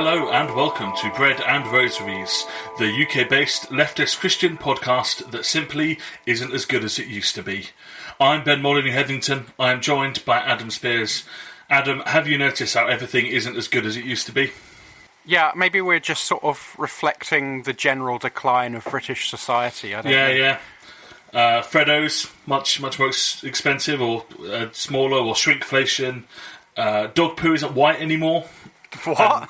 Hello and welcome to Bread and Rosaries, the UK-based leftist Christian podcast that simply isn't as good as it used to be. I'm Ben Molyneux-Headington. I am joined by Adam Spears. Adam, have you noticed how everything isn't as good as it used to be? Yeah, maybe we're just sort of reflecting the general decline of British society. I don't know. Freddo's much more expensive or smaller, or shrinkflation. Dog poo isn't white anymore. What?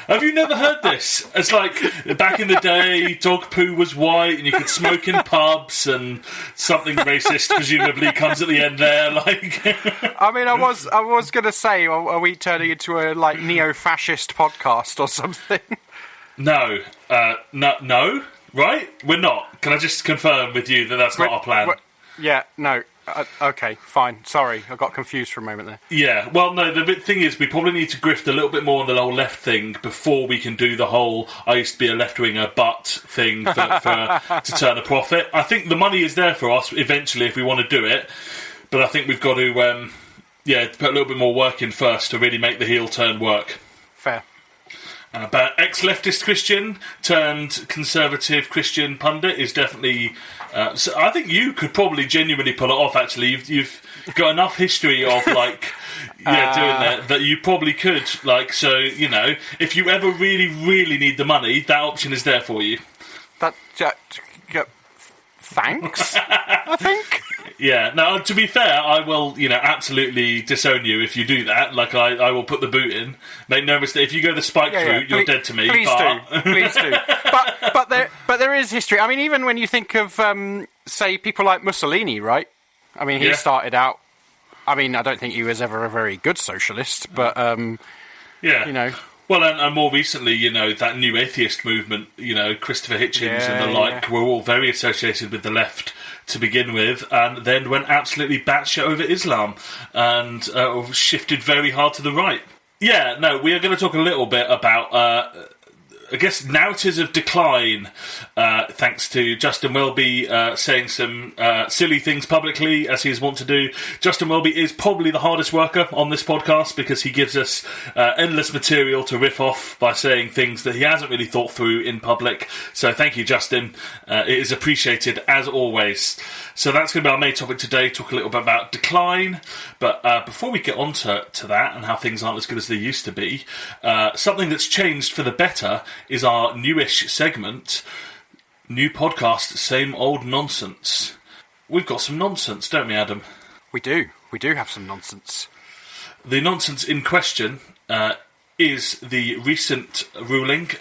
Have you never heard this? It's like back in the day, dog poo was white, and you could smoke in pubs, and something racist presumably comes at the end there. Like, I mean, I was going to say, are we turning into a neo-fascist podcast or something? No, right? We're not. Can I just confirm with you that that's not our plan? Yeah, no. Okay, fine. Sorry, I got confused for a moment there. Yeah, well, no, the thing is, we probably need to grift a little bit more on the whole left thing before we can do the whole I used to be a left-winger but thing to turn a profit. I think the money is there for us eventually if we want to do it, but I think we've got to, put a little bit more work in first to really make the heel turn work. Fair. But ex-leftist Christian turned conservative Christian pundit is definitely... so I think you could probably genuinely pull it off, actually. You've got enough history of, doing that you probably could. So, if you ever really, really need the money, that option is there for you. Thanks, I think. Yeah, now, to be fair, I will, absolutely disown you if you do that. I will put the boot in. Make no mistake, if you go the spike route, you're dead to me. Please do. But there is history. I mean, even when you think of, say, people like Mussolini, right? I mean, he started out... I mean, I don't think he was ever a very good socialist, but, Well, and more recently, that new atheist movement, Christopher Hitchens and the like, were all very associated with the left to begin with, and then went absolutely batshit over Islam, and shifted very hard to the right. Yeah, no, we are going to talk a little bit about... narratives of decline, thanks to Justin Welby saying some silly things publicly, as he's wont to do. Justin Welby is probably the hardest worker on this podcast because he gives us endless material to riff off by saying things that he hasn't really thought through in public. So thank you, Justin. It is appreciated, as always. So that's going to be our main topic today, talk a little bit about decline. But before we get on to that and how things aren't as good as they used to be, something that's changed for the better is our newish segment, new podcast, Same Old Nonsense. We've got some nonsense, don't we, Adam? We do have some nonsense. The nonsense in question is the recent ruling.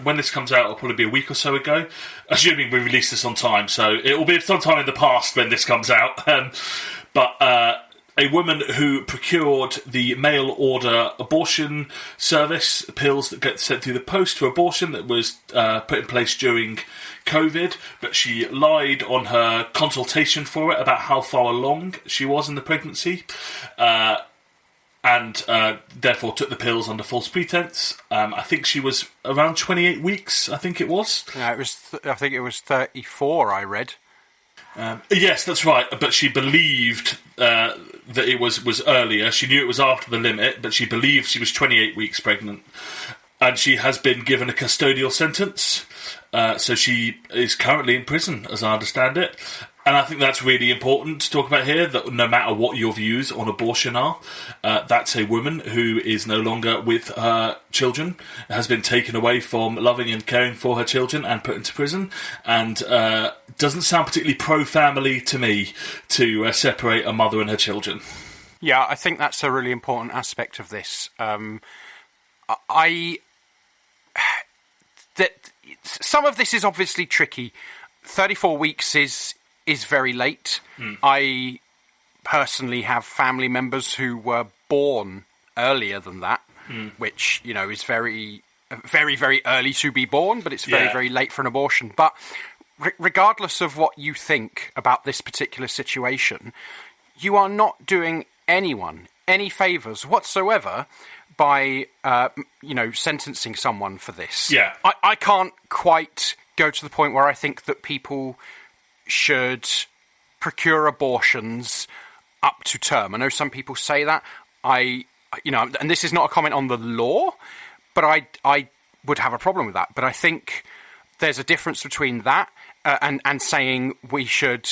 When this comes out, it'll probably be a week or so ago, assuming we release this on time, so it will be sometime in the past when this comes out. A woman who procured the mail-order abortion service, pills that get sent through the post for abortion that was put in place during COVID, but she lied on her consultation for it about how far along she was in the pregnancy, and therefore took the pills under false pretense. I think she was around 28 weeks, I think it was. Yeah, I think it was 34, I read. Yes, that's right, but she believed that it was earlier. She knew it was after the limit, but she believed she was 28 weeks pregnant. And she has been given a custodial sentence, so she is currently in prison, as I understand it. And I think that's really important to talk about here, that no matter what your views on abortion are, that's a woman who is no longer with her children, has been taken away from loving and caring for her children and put into prison, and doesn't sound particularly pro-family to me to separate a mother and her children. Yeah, I think that's a really important aspect of this. Some of this is obviously tricky. 34 weeks is very late. I personally have family members who were born earlier than that, which, is very, very, very early to be born, but it's very, very late for an abortion. But regardless of what you think about this particular situation, you are not doing anyone any favours whatsoever by, sentencing someone for this. Yeah. I can't quite go to the point where I think that people should procure abortions up to term. I know some people say that. And this is not a comment on the law, But I would have a problem with that. But I think there's a difference between that and saying we should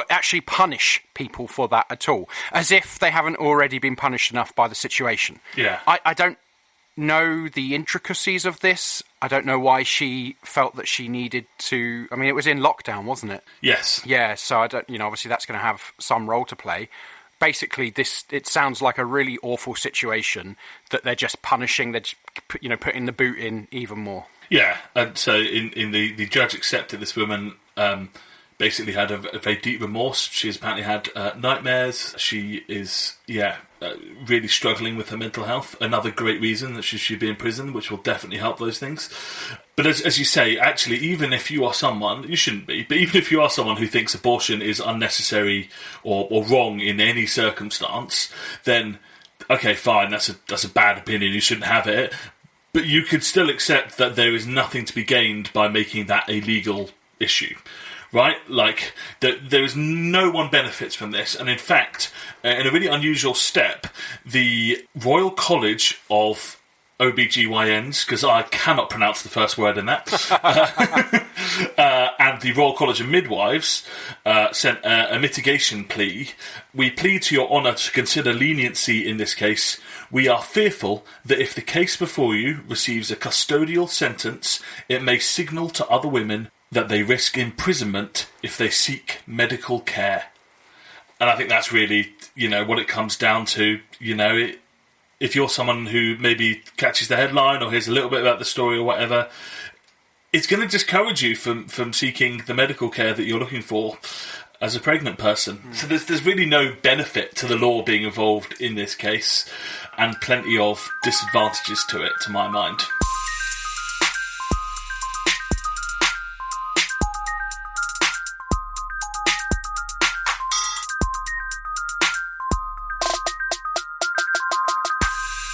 actually punish people for that at all, as if they haven't already been punished enough by the situation. Yeah. I don't know the intricacies of this. I don't know why she felt that she needed to... I mean, it was in lockdown, wasn't it? Yes. Yeah, so I don't... obviously that's going to have some role to play. Basically, it sounds like a really awful situation that they're just punishing, they're just, putting the boot in even more. Yeah, and so in the judge accepted this woman basically had a very deep remorse. She's apparently had nightmares. She is, really struggling with her mental health. Another great reason that she should be in prison, which will definitely help those things. But as you say, actually, even if you are someone, you shouldn't be, but even if you are someone who thinks abortion is unnecessary or wrong in any circumstance, then, okay, fine, that's a bad opinion, you shouldn't have it. But you could still accept that there is nothing to be gained by making that a legal issue. Right? Like, there is no one benefits from this. And in fact, in a really unusual step, the Royal College of OBGYNs, because I cannot pronounce the first word in that, and the Royal College of Midwives sent a mitigation plea. We plead to your honour to consider leniency in this case. We are fearful that if the case before you receives a custodial sentence, it may signal to other women that they risk imprisonment if they seek medical care. And I think that's really, what it comes down to. If you're someone who maybe catches the headline or hears a little bit about the story or whatever, it's going to discourage you from seeking the medical care that you're looking for as a pregnant person. So there's really no benefit to the law being involved in this case, and plenty of disadvantages to it, to my mind.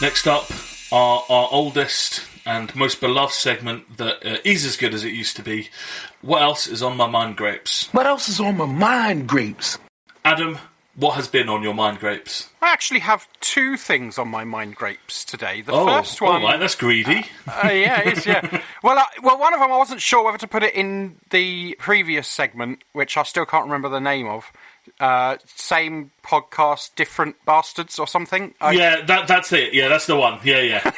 Next up, our oldest and most beloved segment that is as good as it used to be. What else is on my mind, Grapes? What else is on my mind, Grapes? Adam, what has been on your mind, Grapes? I actually have two things on my mind, Grapes, today. The first one... all right, that's greedy. Yeah, it is, yeah. Well, one of them I wasn't sure whether to put it in the previous segment, which I still can't remember the name of. Same podcast, different bastards or something. Yeah, that's it. Yeah, that's the one. Yeah.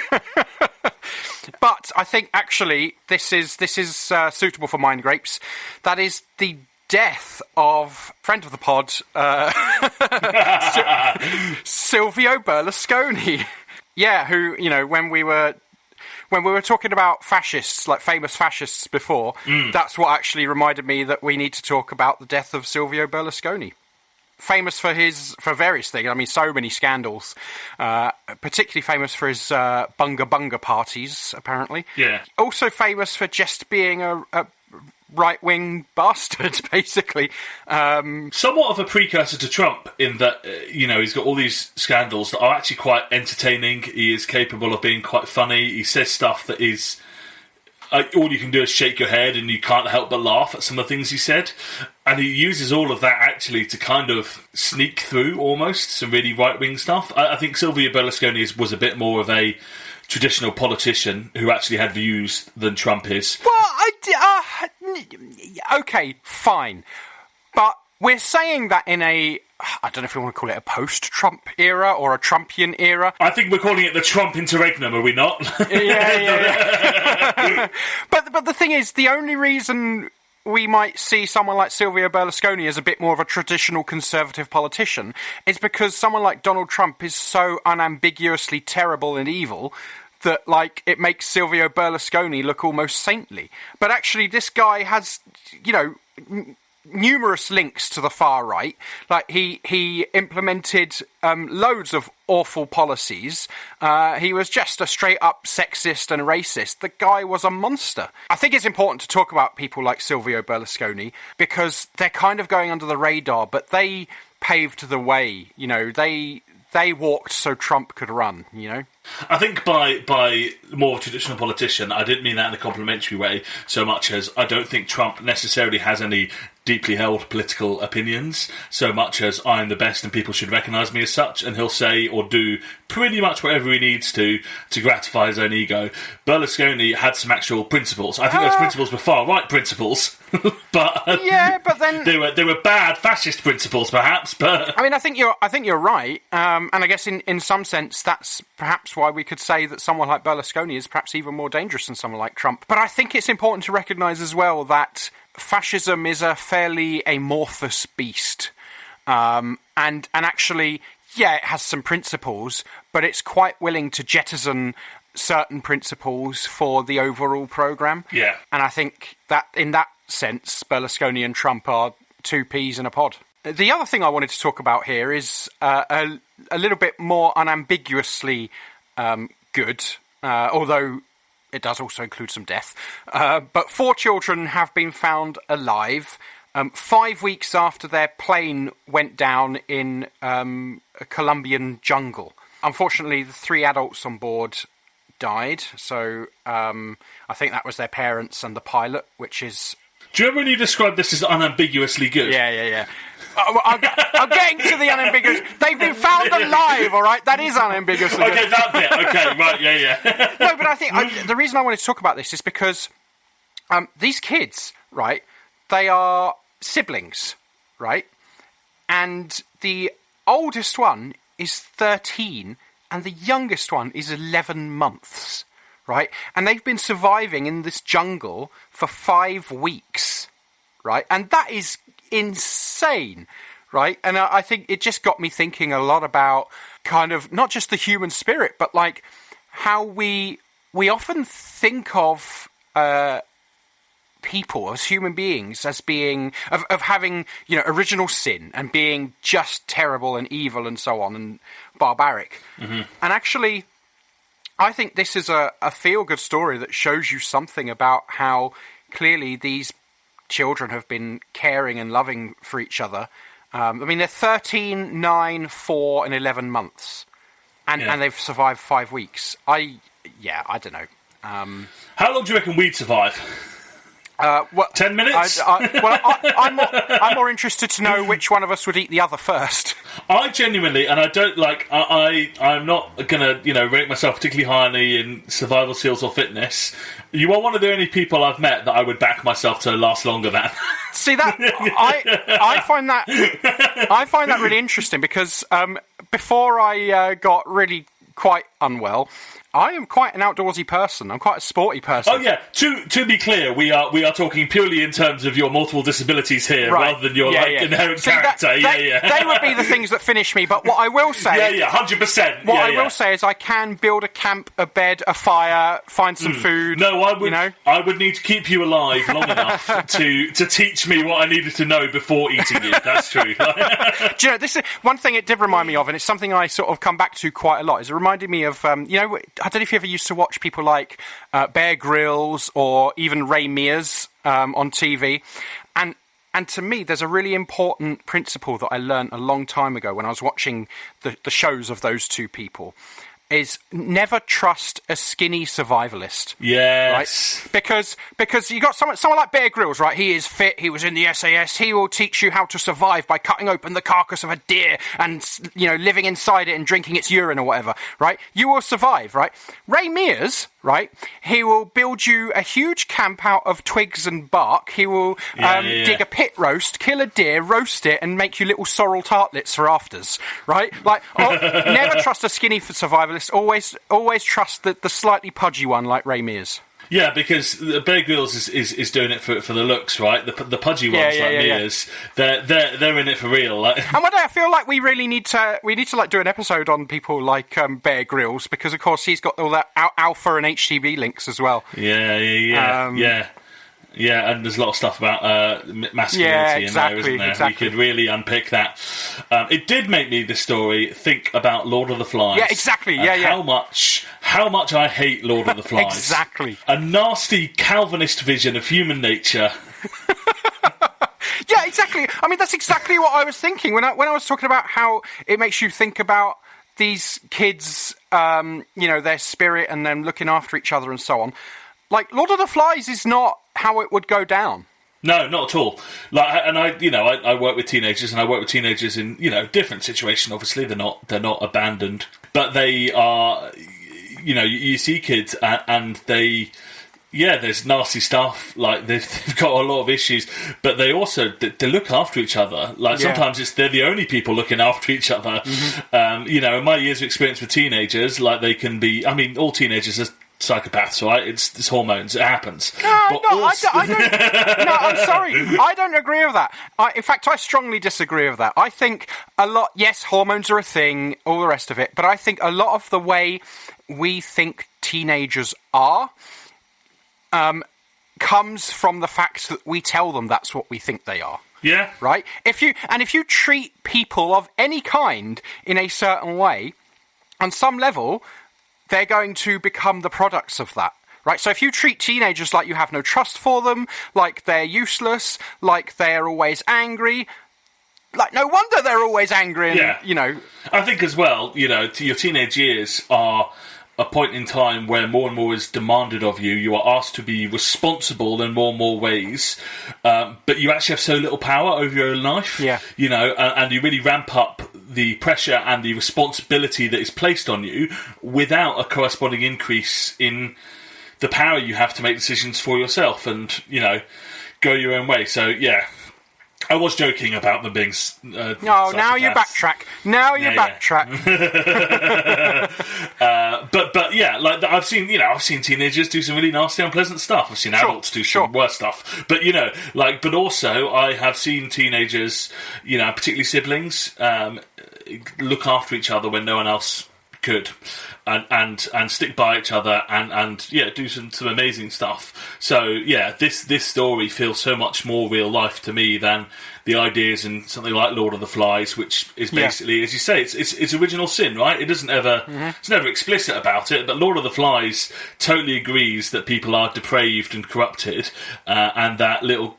But I think actually this is suitable for Mind Grapes. That is the death of friend of the pod, Silvio Berlusconi. Yeah, who when we were talking about fascists, like famous fascists before, that's what actually reminded me that we need to talk about the death of Silvio Berlusconi. Famous for various things. I mean, so many scandals. Particularly famous for his bunga bunga parties, apparently. Yeah. Also famous for just being a right-wing bastard, basically. Somewhat of a precursor to Trump in that, he's got all these scandals that are actually quite entertaining. He is capable of being quite funny. He says stuff that is... all you can do is shake your head and you can't help but laugh at some of the things he said. And he uses all of that actually to kind of sneak through almost some really right-wing stuff. I think Silvio Berlusconi was a bit more of a traditional politician who actually had views than Trump is. Well, okay, fine. But we're saying that in I don't know if we want to call it a post-Trump era or a Trumpian era. I think we're calling it the Trump interregnum, are we not? Yeah. But the thing is, the only reason we might see someone like Silvio Berlusconi as a bit more of a traditional conservative politician is because someone like Donald Trump is so unambiguously terrible and evil that, it makes Silvio Berlusconi look almost saintly. But actually, this guy has, numerous links to the far right. He implemented loads of awful policies. He was just a straight up sexist and racist. The guy was a monster. I think it's important to talk about people like Silvio Berlusconi because they're kind of going under the radar, but they paved the way. They walked so Trump could run, I think by more traditional politician, I didn't mean that in a complimentary way so much as I don't think Trump necessarily has any deeply held political opinions, so much as I'm the best and people should recognise me as such, and he'll say or do pretty much whatever he needs to gratify his own ego. Berlusconi had some actual principles. I think those principles were far-right principles, but but then they were bad fascist principles, perhaps. But I mean, I think you're right, and I guess in some sense that's perhaps why we could say that someone like Berlusconi is perhaps even more dangerous than someone like Trump. But I think it's important to recognise as well that fascism is a fairly amorphous beast, and actually, yeah, it has some principles, but it's quite willing to jettison certain principles for the overall programme. Yeah. And I think that in that sense, Berlusconi and Trump are two peas in a pod. The other thing I wanted to talk about here is a little bit more unambiguously good, although it does also include some death. But 4 children have been found alive 5 weeks after their plane went down in a Colombian jungle. Unfortunately, the 3 adults on board died, so I think that was their parents and the pilot, which is... Do you remember when you described this as unambiguously good? Yeah. I'm getting to the unambiguous. They've been found alive, all right? That is unambiguously good. Okay, that bit. Okay, right, yeah. No, but I think the reason I wanted to talk about this is because these kids, right, they are siblings, right? And the oldest one is 13 and the youngest one is 11 months, right? And they've been surviving in this jungle for 5 weeks, right? And that is insane, right? And I think it just got me thinking a lot about kind of not just the human spirit, but like how we often think of people as human beings as being of having, you know, original sin and being just terrible and evil and so on and barbaric. Mm-hmm. And actually, I think this is a feel-good story that shows you something about how clearly these children have been caring and loving for each other. I mean, they're 13, 9, 4, and 11 months. And they've survived 5 weeks. I don't know. How long do you reckon we'd survive? 10 minutes? I'm more interested to know which one of us would eat the other first. I genuinely, and I don't like, I'm not going to, rate myself particularly highly in survival skills or fitness. You are one of the only people I've met that I would back myself to last longer than. See that I find that really interesting because before I got really quite unwell, I am quite an outdoorsy person. I'm quite a sporty person. Oh yeah. To be clear, we are talking purely in terms of your multiple disabilities here, right, rather than your inherent character. They would be the things that finish me. But what I will say, 100%. What I will say is, I can build a camp, a bed, a fire, find some food. No, I would. I would need to keep you alive long enough to teach me what I needed to know before eating you. That's true. Do you know, this is one thing it did remind me of, and it's something I sort of come back to quite a lot. Is it reminded me of I don't know if you ever used to watch people like Bear Grylls or even Ray Mears on TV. And to me, there's a really important principle that I learned a long time ago when I was watching the shows of those two people, is never trust a skinny survivalist. Yes. Right? Because you got someone like Bear Grylls, right? He is fit, he was in the SAS, he will teach you how to survive by cutting open the carcass of a deer and, living inside it and drinking its urine or whatever, right? You will survive, right? Ray Mears, right? He will build you a huge camp out of twigs and bark. He will dig a pit roast, kill a deer, roast it, and make you little sorrel tartlets for afters, right? Like, never trust a skinny survivalist. Always trust the slightly pudgy one like Ray Mears. Yeah, because Bear Grylls is doing it for the looks, right? The pudgy ones like Mears, they're in it for real. Like. And one day I feel like we really need to like do an episode on people like Bear Grylls, because of course he's got all that alpha and HTB links as well. Yeah, and there's a lot of stuff about masculinity in there, isn't there? Exactly. We could really unpick that. It did make me, this story, think about Lord of the Flies. Yeah, exactly. How much I hate Lord of the Flies. Exactly. A nasty Calvinist vision of human nature. Yeah, exactly. I mean, that's exactly what I was thinking when I was talking about how it makes you think about these kids, their spirit and them looking after each other and so on. Like, Lord of the Flies is not how it would go down. No, not at all. I work with teenagers, and I work with teenagers in different situations. Obviously, they're not abandoned, but they are. You see kids, and they. Yeah, there's nasty stuff. Like they've got a lot of issues, but they also they look after each other. Like sometimes they're the only people looking after each other. Mm-hmm. In my years of experience with teenagers, like they can be. I mean, all teenagers are psychopaths, right? It's hormones. It happens. I don't. No, I'm sorry. I don't agree with that. In fact, I strongly disagree with that. I think a lot. Yes, hormones are a thing. All the rest of it, but I think a lot of the way we think teenagers are. Comes from the fact that we tell them that's what we think they are. Yeah. Right? If you treat people of any kind in a certain way, on some level, they're going to become the products of that. Right? So if you treat teenagers like you have no trust for them, like they're useless, like they're always angry, like no wonder they're always angry and, I think as well, your teenage years are a point in time where more and more is demanded of you. You are asked to be responsible in more and more ways, but you actually have so little power over your own life. Yeah. And you really ramp up the pressure and the responsibility that is placed on you without a corresponding increase in the power you have to make decisions for yourself and, go your own way. So, yeah. I was joking about them being. Now you backtrack. But yeah, like I've seen teenagers do some really nasty, unpleasant stuff. I've seen adults do some worse stuff. But but also I have seen teenagers, particularly siblings, look after each other when no one else could, and stick by each other and do some amazing stuff. So yeah, this story feels so much more real life to me than the ideas in something like Lord of the Flies, which is basically, as you say, it's original sin, right? It doesn't ever it's never explicit about it, but Lord of the Flies totally agrees that people are depraved and corrupted, and that little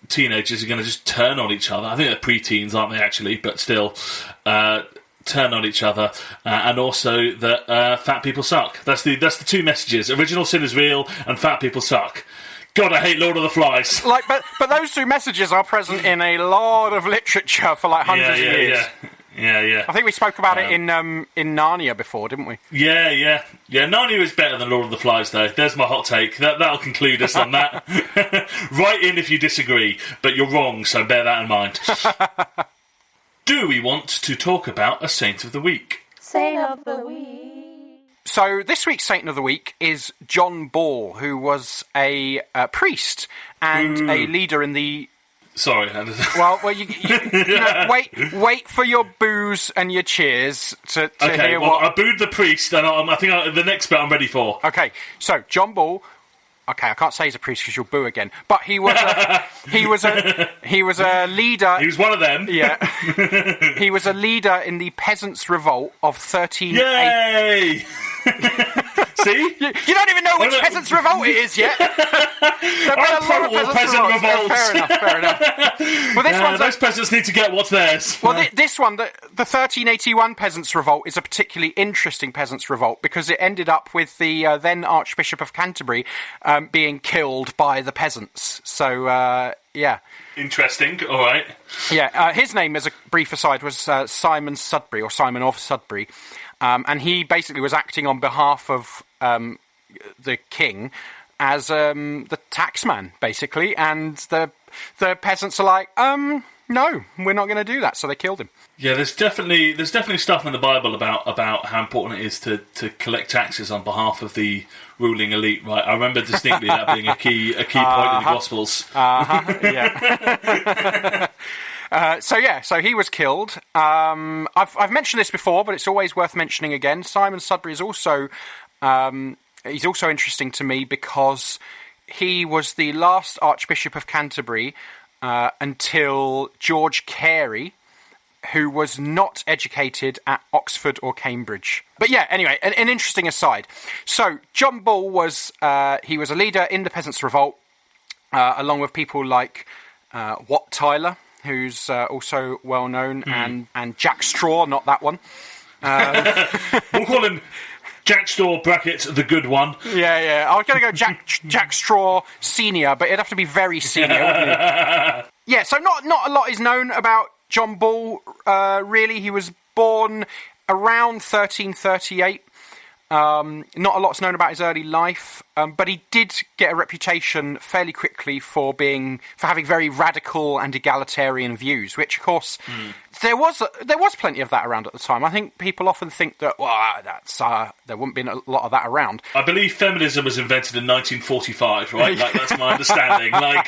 teenagers are going to just turn on each other. I think they're pre-teens, aren't they? Actually, but still. Turn on each other, and also that fat people suck. That's the two messages. Original sin is real, and fat people suck. God, I hate Lord of the Flies. But those two messages are present in a lot of literature for hundreds of years. Yeah. I think we spoke about it in Narnia before, didn't we? Yeah. Narnia is better than Lord of the Flies, though. There's my hot take. That'll conclude us on that. Write in if you disagree, but you're wrong, so bear that in mind. Do we want to talk about a Saint of the Week? Saint of the Week. So this week's Saint of the Week is John Ball, who was a priest and a leader in the... Sorry. Wait for your boos and your cheers to hear what... I booed the priest, and I think the next bit I'm ready for. Okay, so John Ball... Okay, I can't say he's a priest because you'll boo again. But he was a leader. He was one of them. Yeah, he was a leader in the peasants' revolt of 1380. Yay! See, you don't even know which peasants' revolt it is yet. I'm pro peasant revolts. Fair enough. Well, those peasants need to get what's theirs. Well, this one, the 1381 peasants' revolt, is a particularly interesting peasants' revolt because it ended up with the then Archbishop of Canterbury being killed by the peasants. So, yeah. Interesting, all right. Yeah, his name, as a brief aside, was Simon Sudbury, or Simon of Sudbury. And he basically was acting on behalf of the king as the taxman, basically. And the peasants are like, no, we're not going to do that. So they killed him. Yeah, there's definitely stuff in the Bible about how important it is to collect taxes on behalf of the ruling elite. Right, I remember distinctly that being a key point in the Gospels. Yeah. So he was killed. I've mentioned this before, but it's always worth mentioning again. Simon Sudbury is also he's also interesting to me because he was the last Archbishop of Canterbury until George Carey, who was not educated at Oxford or Cambridge. But yeah, anyway, an interesting aside. So John Ball was a leader in the Peasants' Revolt, along with people like Wat Tyler, who's also well known, and Jack Straw, not that one. We'll call him Jack Straw brackets the good one. Yeah. I was going to go Jack Straw Senior, but it'd have to be very senior, wouldn't it? Yeah, so not a lot is known about John Ball, really. He was born around 1338. Not a lot's known about his early life, but he did get a reputation fairly quickly for having very radical and egalitarian views, which, of course, there was plenty of that around at the time. I think people often think that, there wouldn't be a lot of that around. I believe feminism was invented in 1945, right? Like, that's my understanding. Like,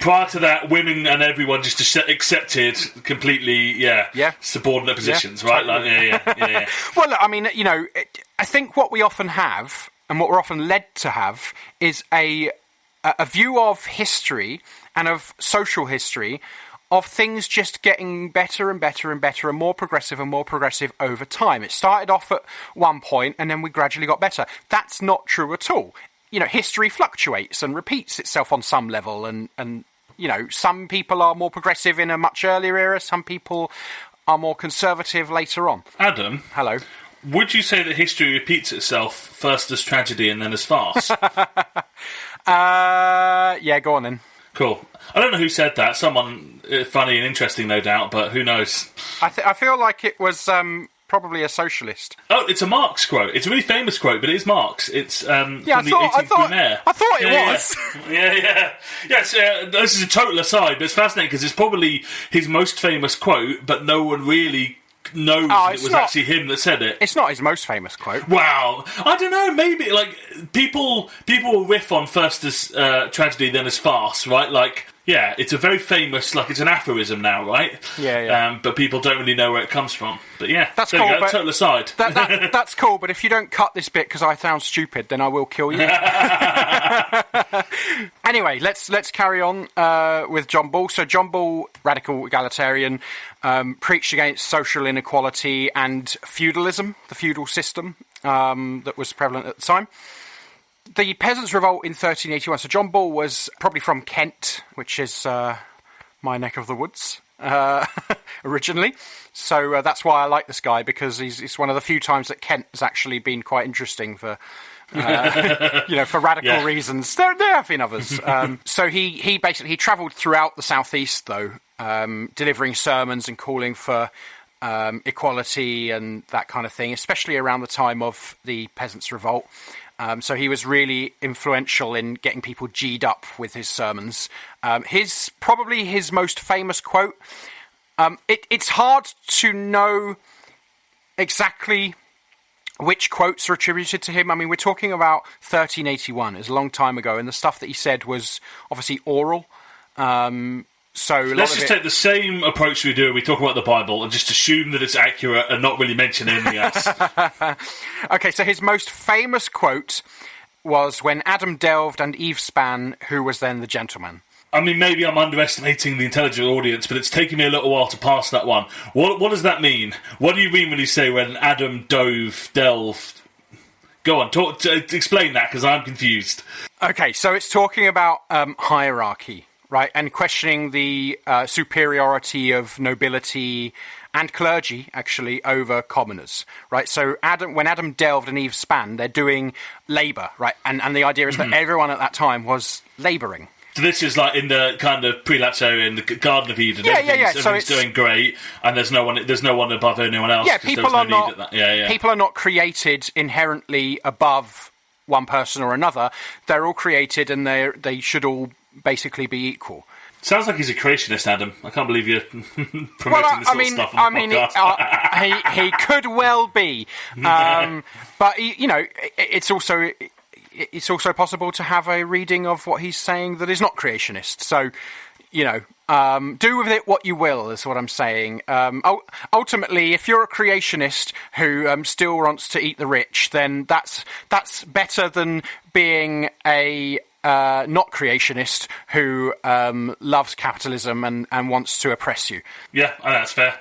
prior to that, women and everyone just accepted completely, subordinate positions, right? Totally. Like, yeah. Well, look, I mean, I think what we often have, and what we're often led to have, is a view of history and of social history of things just getting better and better and better and more progressive over time. It started off at one point and then we gradually got better. That's not true at all. History fluctuates and repeats itself on some level, and some people are more progressive in a much earlier era, some people are more conservative later on. Adam. Hello. Would you say that history repeats itself first as tragedy and then as farce? Yeah, go on then. Cool. I don't know who said that. Someone funny and interesting, no doubt, but who knows? I feel like it was probably a socialist. Oh, it's a Marx quote. It's a really famous quote, but it is Marx. It's from the 18th Brumaire. I thought it was. Yeah. Yes, this is a total aside, but it's fascinating because it's probably his most famous quote, but no one really knows it was actually him that said it. It's not his most famous quote. Wow. I don't know, maybe, like, people will riff on first as tragedy, then as farce, right? Like, yeah, it's a very famous, like, it's an aphorism now, right? Yeah. But people don't really know where it comes from. But yeah, that's there cool. you go, total aside. That's cool, but if you don't cut this bit because I sound stupid, then I will kill you. Anyway, let's carry on with John Ball. So John Ball, radical egalitarian, preached against social inequality and feudalism, the feudal system that was prevalent at the time. The Peasants' Revolt in 1381. So John Ball was probably from Kent, which is my neck of the woods originally. So that's why I like this guy, because it's one of the few times that Kent has actually been quite interesting for for radical reasons. There have been others. So he basically travelled throughout the southeast, though, delivering sermons and calling for equality and that kind of thing, especially around the time of the Peasants' Revolt. So he was really influential in getting people G'd up with his sermons. Probably his most famous quote. It's hard to know exactly which quotes are attributed to him. I mean, we're talking about 1381. It's a long time ago, and the stuff that he said was obviously oral. So let's just take the same approach we do when we talk about the Bible and just assume that it's accurate and not really mention anything else. Okay, so his most famous quote was when Adam delved and Eve span, who was then the gentleman. I mean, maybe I'm underestimating the intelligent audience, but it's taken me a little while to pass that one. What does that mean? What do you mean when you say when Adam delved? Go on, explain that, because I'm confused. Okay, so it's talking about hierarchy. Right, and questioning the superiority of nobility and clergy, actually, over commoners. Right, so when Adam delved and Eve span, they're doing labour, right? And the idea is that everyone at that time was labouring. So this is like in the kind of prelapse area in the Garden of Eden. Everything's doing great, and there's no one above anyone else. Yeah, people are not created inherently above one person or another. They're all created, and they should all basically be equal. Sounds like he's a creationist, Adam. I can't believe you're promoting this sort of stuff on the podcast. He could well be, but it's also possible to have a reading of what he's saying that is not creationist. So, do with it what you will, is what I'm saying. Ultimately, if you're a creationist who still wants to eat the rich, then that's better than being a not creationist who loves capitalism and wants to oppress you. Yeah, that's fair.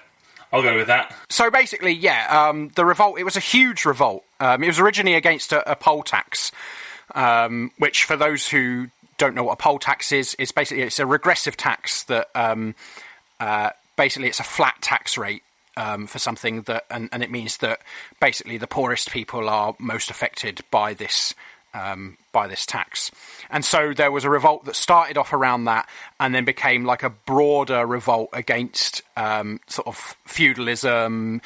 I'll go with that. So basically, the revolt, it was a huge revolt. It was originally against a poll tax, which, for those who don't know what a poll tax is, it's a regressive tax that basically it's a flat tax rate for something that, and it means that basically the poorest people are most affected by this tax. And so there was a revolt that started off around that and then became like a broader revolt against sort of feudalism,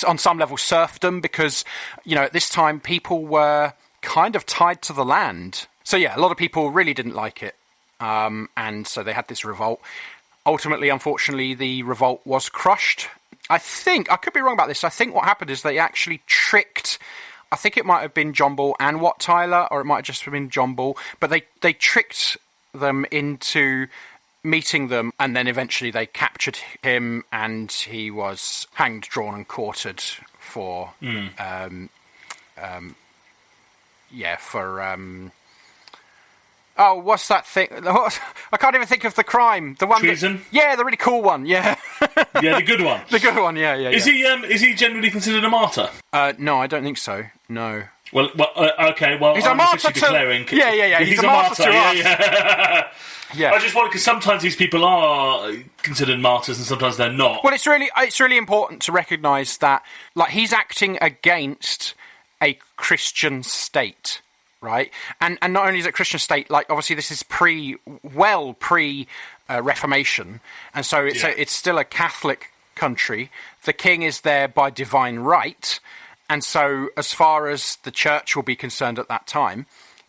on some level serfdom, because, at this time people were kind of tied to the land. So yeah, a lot of people really didn't like it. And so they had this revolt. Ultimately, unfortunately, the revolt was crushed. I could be wrong about this. I think what happened is they actually tricked, I think it might have been John Ball and Wat Tyler, or it might have just been John Ball, but they tricked them into meeting them, and then eventually they captured him, and he was hanged, drawn, and quartered for, what's that thing? I can't even think of the crime. The one treason? Yeah, the really cool one, yeah. Yeah, the good one. The good one, yeah. Is he generally considered a martyr? No, I don't think so, no. Well, okay, well, he's a martyr to... declaring... Yeah, he's a martyr to us. Yeah. I just wonder, because sometimes these people are considered martyrs and sometimes they're not. Well, it's really important to recognise that, like, he's acting against a Christian state, right? And not only is it a Christian state, like, obviously this is pre-Reformation, and so it's still a Catholic country. The king is there by divine right, and so as far as the church will be concerned at that time,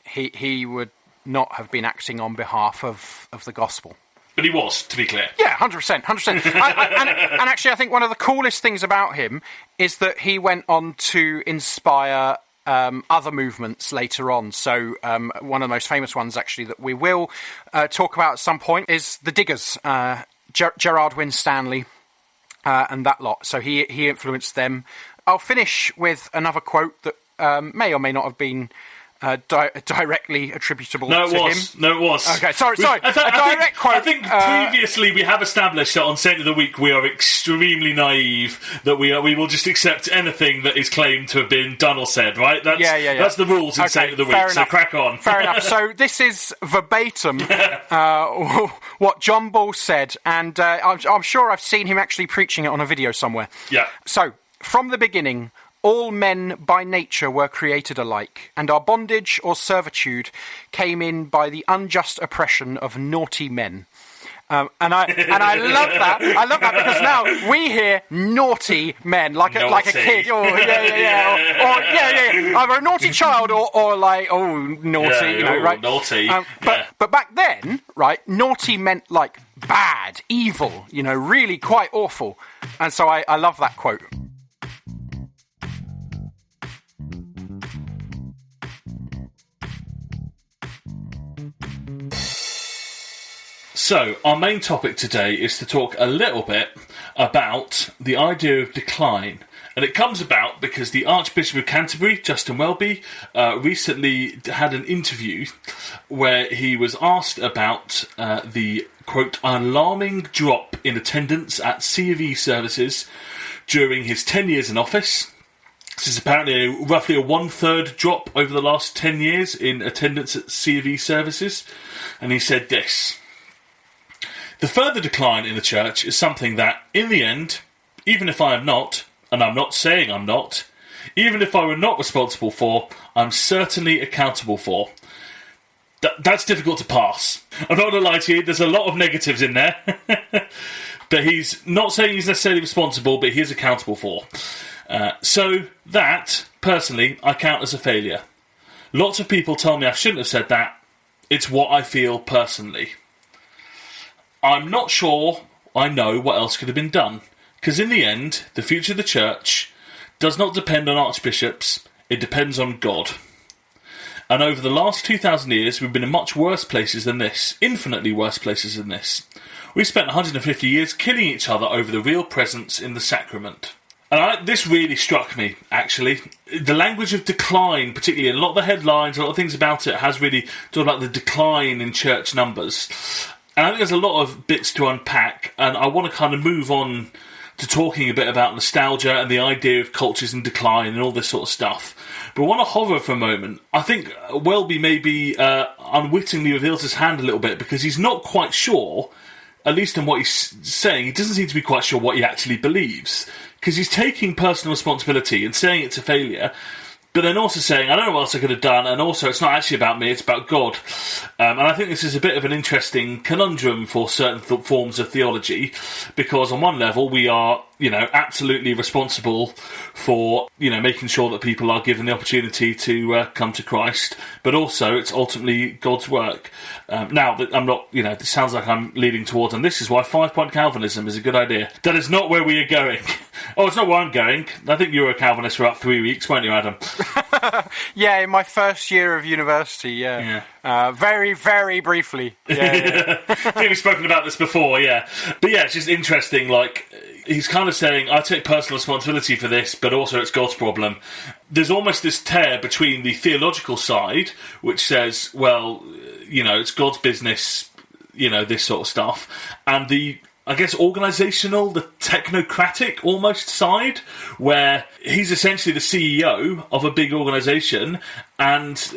he would not have been acting on behalf of the gospel. But he was, to be clear. Yeah, 100%. And actually, I think one of the coolest things about him is that he went on to inspire other movements later on. So one of the most famous ones, actually, that we will talk about at some point is the Diggers, Gerard Winstanley and that lot. So he influenced them. I'll finish with another quote that may or may not have been directly attributable to him. No, it was. Okay, sorry. Direct quote. I think previously we have established that on Saint of the Week we are extremely naive, that we will just accept anything that is claimed to have been done or said, right? That's the rules in Saint of the Week, so crack on. Fair enough. So this is verbatim what John Ball said, and I'm sure I've seen him actually preaching it on a video somewhere. Yeah. So, from the beginning, all men by nature were created alike, and our bondage or servitude came in by the unjust oppression of naughty men. And I love that. I love that because now we hear naughty men like a kid. Oh yeah. Either a naughty child or like naughty, right? Naughty. But back then, right, naughty meant like bad, evil, really quite awful. And so I love that quote. So, our main topic today is to talk a little bit about the idea of decline. And it comes about because the Archbishop of Canterbury, Justin Welby, recently had an interview where he was asked about the, quote, alarming drop in attendance at C of E services during his 10 years in office. This is apparently roughly a one-third drop over the last 10 years in attendance at C of E services. And he said this: the further decline in the church is something that, in the end, even if I am not, and I'm not saying I'm not, even if I were not responsible for, I'm certainly accountable for. That's difficult to pass. I'm not going to lie to you, there's a lot of negatives in there. But he's not saying he's necessarily responsible, but he is accountable for. So that, personally, I count as a failure. Lots of people tell me I shouldn't have said that. It's what I feel personally. I'm not sure I know what else could have been done, because in the end, the future of the church does not depend on archbishops, it depends on God. And over the last 2,000 years, we've been in much worse places than this, infinitely worse places than this. We spent 150 years killing each other over the real presence in the sacrament. And this really struck me, actually. The language of decline, particularly, and a lot of the headlines, a lot of things about it has really talked about the decline in church numbers. And I think there's a lot of bits to unpack, and I want to kind of move on to talking a bit about nostalgia and the idea of cultures in decline and all this sort of stuff. But I want to hover for a moment. I think Welby maybe unwittingly reveals his hand a little bit because he's not quite sure, at least in what he's saying, he doesn't seem to be quite sure what he actually believes. because he's taking personal responsibility and saying it's a failure, but then also saying, I don't know what else I could have done, and also it's not actually about me, it's about God. And I think this is a bit of an interesting conundrum for certain forms of theology, because on one level we are, absolutely responsible for, making sure that people are given the opportunity to come to Christ, but also it's ultimately God's work. Now, that I'm not, this sounds like I'm leading towards, and this is why 5-point Calvinism is a good idea. That is not where we are going. Oh, it's not where I'm going. I think you were a Calvinist for about 3 weeks, weren't you, Adam? Yeah, in my first year of university, yeah. Very, very briefly. Yeah. I think we've spoken about this before, yeah. But yeah, it's just interesting, he's kind of saying, I take personal responsibility for this, but also it's God's problem. There's almost this tear between the theological side, which says, well, it's God's business, this sort of stuff, and the, I guess, organisational, the technocratic almost side, where he's essentially the CEO of a big organisation, and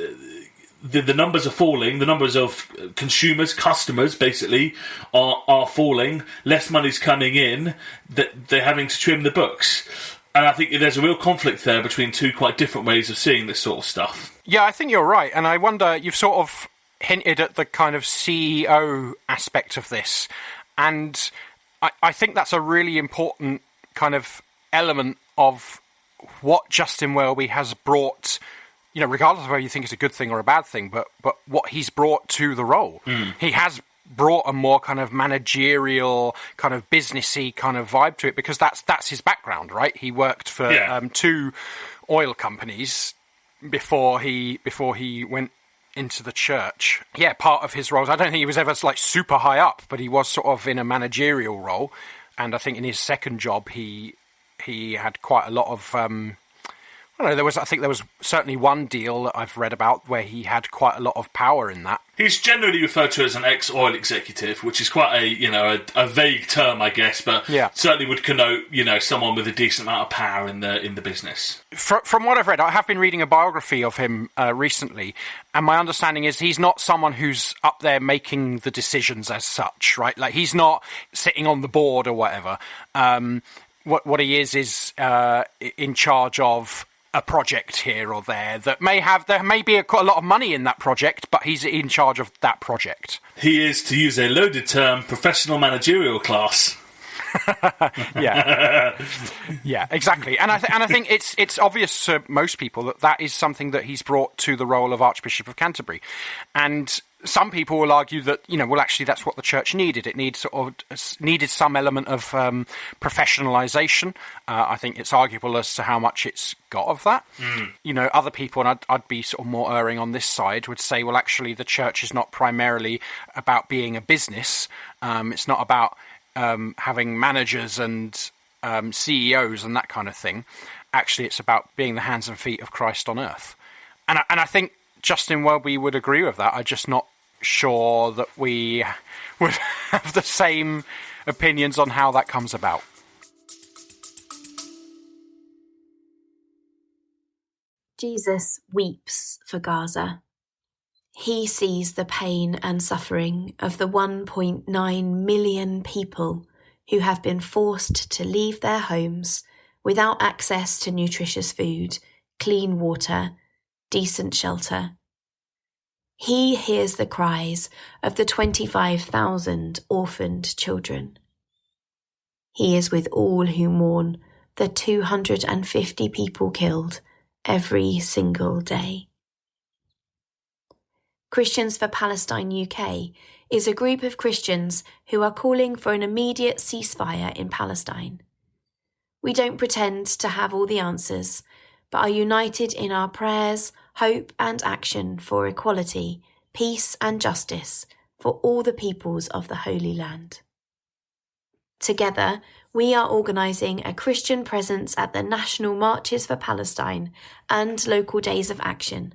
the numbers are falling, the numbers of customers, basically, are falling, less money's coming in, that they're having to trim the books. And I think there's a real conflict there between two quite different ways of seeing this sort of stuff. Yeah, I think you're right, and I wonder, you've sort of hinted at the kind of CEO aspect of this, and I think that's a really important kind of element of what Justin Welby has brought, regardless of whether you think it's a good thing or a bad thing, but what he's brought to the role. He has brought a more kind of managerial, kind of businessy kind of vibe to it, because that's his background, right? He worked for 2 oil companies before he went into the church. Yeah, part of his roles, I don't think he was ever super high up, but he was sort of in a managerial role, and I think in his second job he had quite a lot of I think there was certainly one deal that I've read about where he had quite a lot of power in that. He's generally referred to as an ex-oil executive, which is quite a vague term, I guess, but certainly would connote, someone with a decent amount of power in the business. From what I've read, I have been reading a biography of him recently, and my understanding is he's not someone who's up there making the decisions as such, right? Like, he's not sitting on the board or whatever. What he is in charge of a project here or there that there may be a lot of money in that project, but he's in charge of that project. He is, to use a loaded term, professional managerial class. Yeah, exactly. And I think it's obvious to most people that is something that he's brought to the role of Archbishop of Canterbury. And some people will argue that, actually that's what the church needed. It needed some element of professionalisation. I think it's arguable as to how much it's got of that. Other people, and I'd be sort of more erring on this side, would say, well, actually the church is not primarily about being a business. It's not about having managers and CEOs and that kind of thing. Actually, it's about being the hands and feet of Christ on earth. And I think Justin Welby would agree with that. I'm just not sure that we would have the same opinions on how that comes about. Jesus weeps for Gaza. He sees the pain and suffering of the 1.9 million people who have been forced to leave their homes without access to nutritious food, clean water, decent shelter. He hears the cries of the 25,000 orphaned children. He is with all who mourn the 250 people killed every single day. Christians for Palestine UK is a group of Christians who are calling for an immediate ceasefire in Palestine. We don't pretend to have all the answers, but are united in our prayers, hope and action for equality, peace and justice for all the peoples of the Holy Land. Together, we are organising a Christian presence at the National Marches for Palestine and local days of action,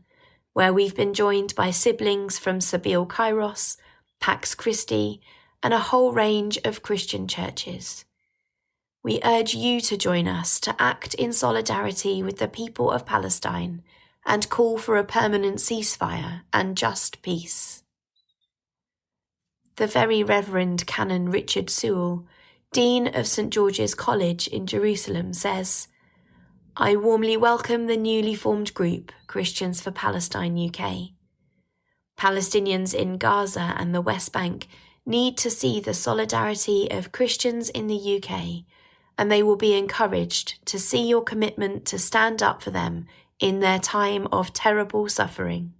where we've been joined by siblings from Sabeel Kairos, Pax Christi, and a whole range of Christian churches. We urge you to join us to act in solidarity with the people of Palestine and call for a permanent ceasefire and just peace. The Very Reverend Canon Richard Sewell, Dean of St George's College in Jerusalem, says, "I warmly welcome the newly formed group, Christians for Palestine UK. Palestinians in Gaza and the West Bank need to see the solidarity of Christians in the UK, and they will be encouraged to see your commitment to stand up for them in their time of terrible suffering."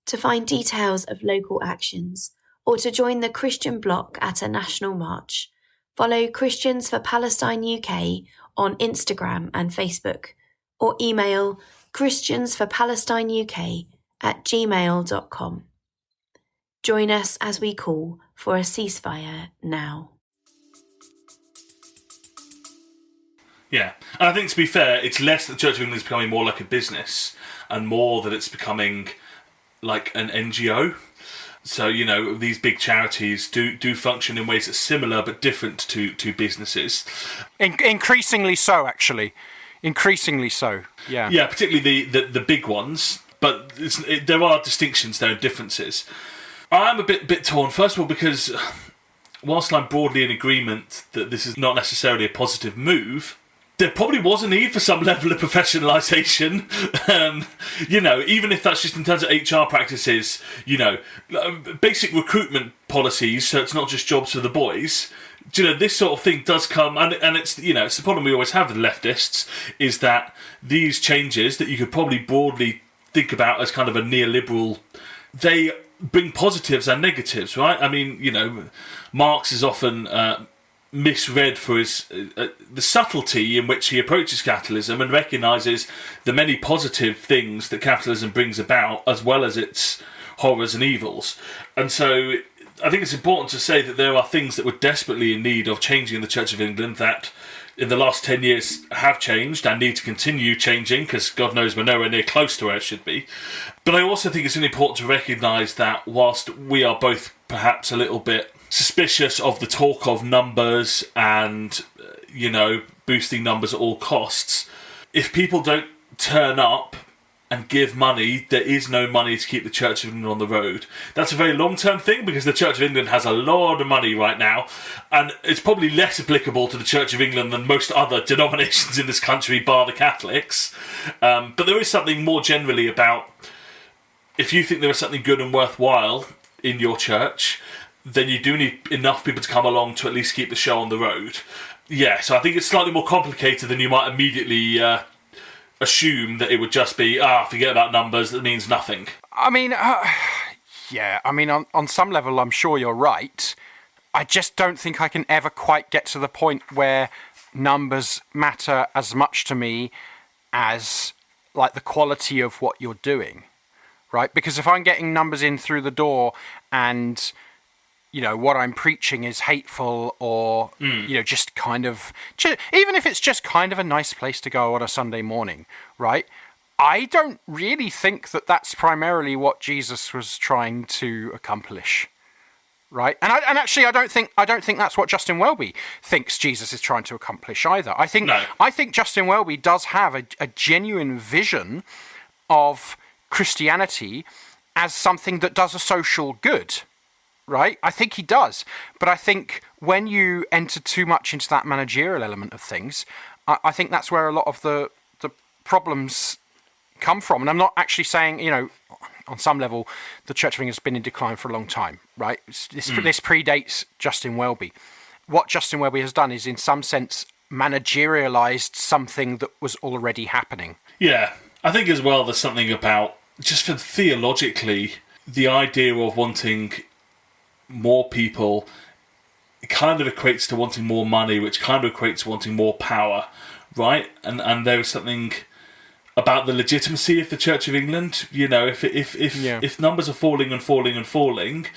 To find details of local actions or to join the Christian bloc at a national march, follow Christians for Palestine UK on Instagram and Facebook, or email christiansforpalestineuk@gmail.com. Join us as we call for a ceasefire now. Yeah, and I think, to be fair, it's less that the Church of England is becoming more like a business and more that it's becoming like an NGO. So, you know, these big charities do function in ways that's similar but different to businesses. Increasingly so, actually. Increasingly so, yeah. Yeah, particularly the big ones, but there are distinctions, there are differences. I'm a bit torn, first of all, because whilst I'm broadly in agreement that this is not necessarily a positive move, there probably was a need for some level of professionalisation. You know, even if that's just in terms of HR practices, you know, basic recruitment policies, so it's not just jobs for the boys. You know, this sort of thing does come, and it's, you know, it's the problem we always have with leftists, is that these changes that you could probably broadly think about as kind of a neoliberal, they bring positives and negatives, right? I mean, you know, Marx is often misread for his the subtlety in which he approaches capitalism and recognises the many positive things that capitalism brings about, as well as its horrors and evils. And so I think it's important to say that there are things that were desperately in need of changing in the Church of England that in the last 10 years have changed and need to continue changing, because God knows we're nowhere near close to where it should be. But I also think it's really important to recognise that whilst we are both perhaps a little bit suspicious of the talk of numbers and, you know, boosting numbers at all costs, if people don't turn up and give money, there is no money to keep the Church of England on the road. That's a very long-term thing, because the Church of England has a lot of money right now, and it's probably less applicable to the Church of England than most other denominations in this country, bar the Catholics. But there is something more generally about, if you think there is something good and worthwhile in your church, then you do need enough people to come along to at least keep the show on the road. Yeah, so I think it's slightly more complicated than you might immediately assume, that it would just be, forget about numbers, that means nothing. I mean, yeah, I mean, on some level, I'm sure you're right. I just don't think I can ever quite get to the point where numbers matter as much to me as, like, the quality of what you're doing, right? Because if I'm getting numbers in through the door and, you know, what I'm preaching is hateful or, you know, just kind of, even if it's just kind of a nice place to go on a Sunday morning, right? I don't really think that that's primarily what Jesus was trying to accomplish, right? And actually, I don't think that's what Justin Welby thinks Jesus is trying to accomplish either. I think Justin Welby does have a genuine vision of Christianity as something that does a social good. Right? I think he does. But I think when you enter too much into that managerial element of things, I think that's where a lot of the problems come from. And I'm not actually saying, you know, on some level, the Church of England has been in decline for a long time, right? This predates Justin Welby. What Justin Welby has done is, in some sense, managerialised something that was already happening. Yeah. I think as well there's something about, just for theologically, the idea of wanting more people, it kind of equates to wanting more money, which kind of equates to wanting more power, right? And there is something about the legitimacy of the Church of England. You know, if numbers are falling and falling and falling,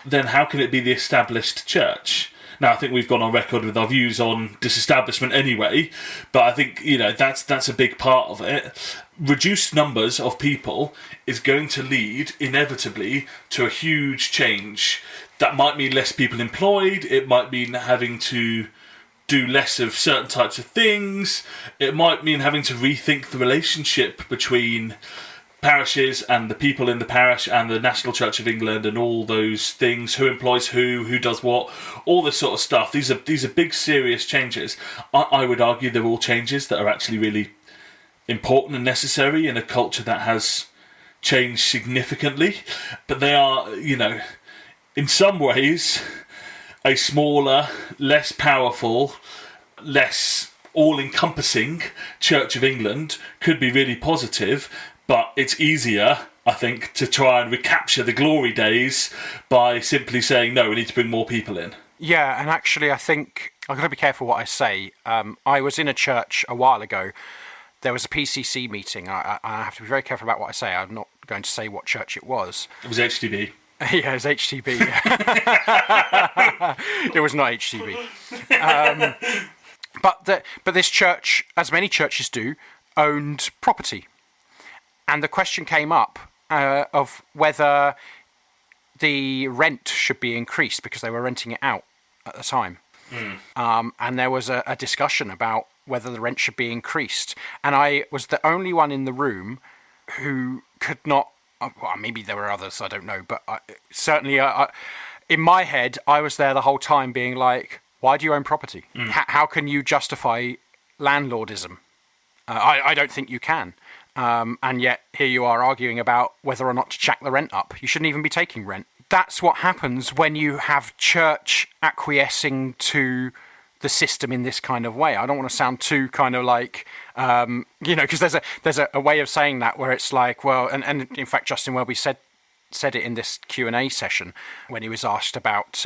then how can it be the established church? Now, I think we've gone on record with our views on disestablishment anyway, but I think, you know, that's a big part of it. Reduced numbers of people is going to lead, inevitably, to a huge change. That might mean less people employed, it might mean having to do less of certain types of things, it might mean having to rethink the relationship between parishes and the people in the parish and the National Church of England and all those things, who employs who does what, all this sort of stuff. These are big, serious changes. I would argue they're all changes that are actually really important and necessary in a culture that has changed significantly. But they are, in some ways, a smaller, less powerful, less all-encompassing Church of England could be really positive. But it's easier, I think, to try and recapture the glory days by simply saying, no, we need to bring more people in. Yeah, and actually I think I've got to be careful what I say. I was in a church a while ago. There was a PCC meeting. I have to be very careful about what I say. I'm not going to say what church it was. It was HTB. Yeah, it was HTB. It was not HTB. But this church, as many churches do, owned property. And the question came up of whether the rent should be increased because they were renting it out at the time. And there was a discussion about whether the rent should be increased. And I was the only one in the room who could not... Well, maybe there were others, I don't know. But certainly, in my head, I was there the whole time being like, why do you own property? How can you justify landlordism? I don't think you can. And yet here you are arguing about whether or not to jack the rent up. You shouldn't even be taking rent. That's what happens when you have church acquiescing to the system in this kind of way. I don't want to sound too kind of like, because there's a way of saying that where it's like, well, and in fact, Justin Welby said it in this Q&A session when he was asked about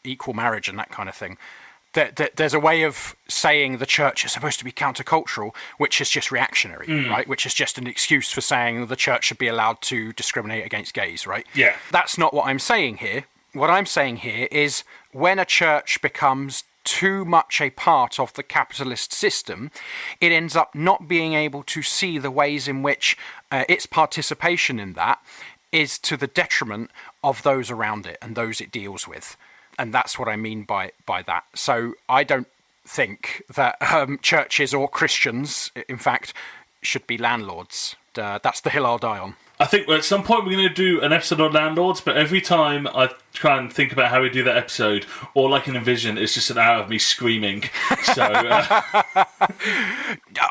equal marriage and that kind of thing. There's a way of saying the church is supposed to be countercultural, which is just reactionary, right? Which is just an excuse for saying the church should be allowed to discriminate against gays, right? Yeah. That's not what I'm saying here. What I'm saying here is when a church becomes too much a part of the capitalist system, it ends up not being able to see the ways in which its participation in that is to the detriment of those around it and those it deals with. And that's what I mean by that. So I don't think that churches or Christians, in fact, should be landlords. That's the hill I'll die on. I think at some point we're going to do an episode on landlords, but every time I try and think about how we do that episode, all I can envision is just an hour of me screaming. So,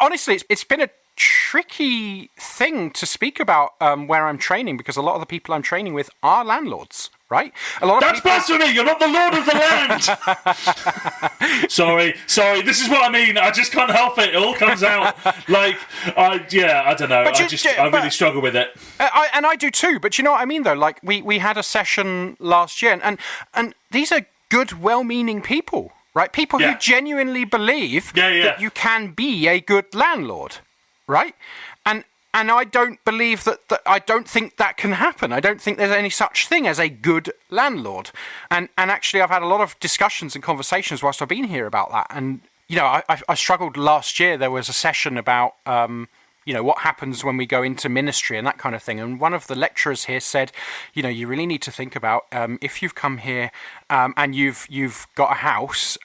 honestly, it's been a tricky thing to speak about where I'm training because a lot of the people I'm training with are landlords. Right? That's blasphemy! You're not the lord of the land! Sorry, this is what I mean. I just can't help it. It all comes out. I don't know. I really struggle with it. I do too, but you know what I mean, though? Like, we had a session last year, and these are good, well-meaning people, right? People who genuinely believe that you can be a good landlord, right? And I don't believe that I don't think that can happen. I don't think there's any such thing as a good landlord. And actually, I've had a lot of discussions and conversations whilst I've been here about that. And, I struggled last year. There was a session about, what happens when we go into ministry and that kind of thing. And one of the lecturers here said, you really need to think about if you've come here and you've got a house,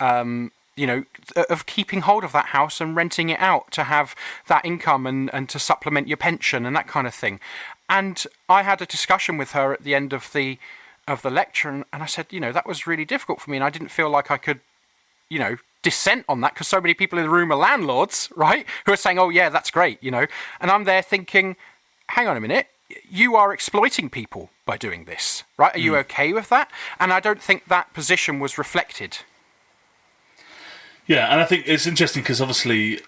of keeping hold of that house and renting it out to have that income and to supplement your pension and that kind of thing. And I had a discussion with her at the end of the lecture, and I said, that was really difficult for me, and I didn't feel like I could, dissent on that because so many people in the room are landlords, right, who are saying, oh yeah, that's great, and I'm there thinking, hang on a minute, you are exploiting people by doing this, right? Are you okay with that? And I don't think that position was reflected. Yeah, and I think it's interesting because obviously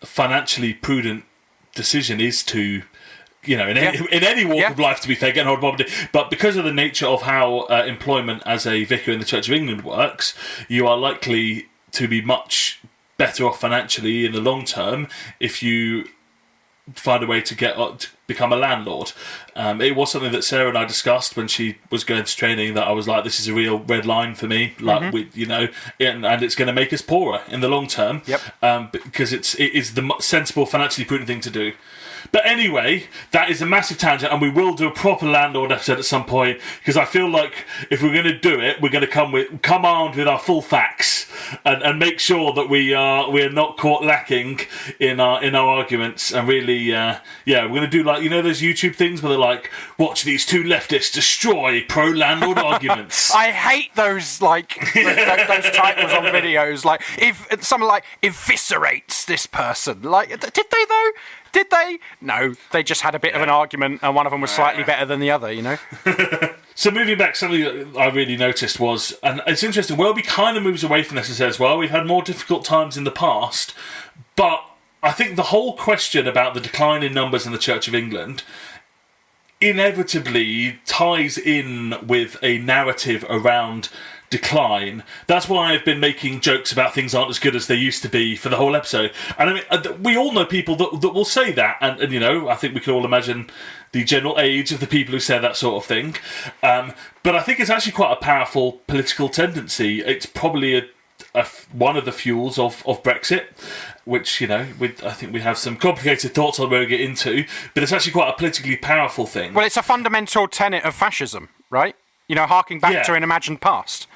a financially prudent decision is to, in any walk of life, to be fair, get hold of property. But because of the nature of how employment as a vicar in the Church of England works, you are likely to be much better off financially in the long term if you find a way to become a landlord. It was something that Sarah and I discussed when she was going to training, that I was like, this is a real red line for me, and it's going to make us poorer in the long term. Because it is the sensible, financially prudent thing to do. But anyway, that is a massive tangent, and we will do a proper landlord episode at some point, because I feel like if we're going to do it, we're going to come armed with our full facts and make sure that we're not caught lacking in our arguments, and really we're going to do, like, you know, those YouTube things where they're like, watch these two leftists destroy pro-landlord arguments. I hate those, like, those titles on videos, like, if someone, like, eviscerates this person. Like, did they, though? Did they? No, they just had a bit of an argument, and one of them was slightly better than the other, you know? So moving back, something that I really noticed was, and it's interesting, Welby kind of moves away from this and says, well, we've had more difficult times in the past, but I think the whole question about the decline in numbers in the Church of England inevitably ties in with a narrative around decline. That's why I've been making jokes about things aren't as good as they used to be for the whole episode. And I mean, we all know people that will say that, and you know, I think we can all imagine the general age of the people who say that sort of thing. But I think it's actually quite a powerful political tendency. It's probably one of the fuels of Brexit, which, you know, I think we have some complicated thoughts on where we get into, but it's actually quite a politically powerful thing. Well, it's a fundamental tenet of fascism, right? You know, harking back to an imagined past.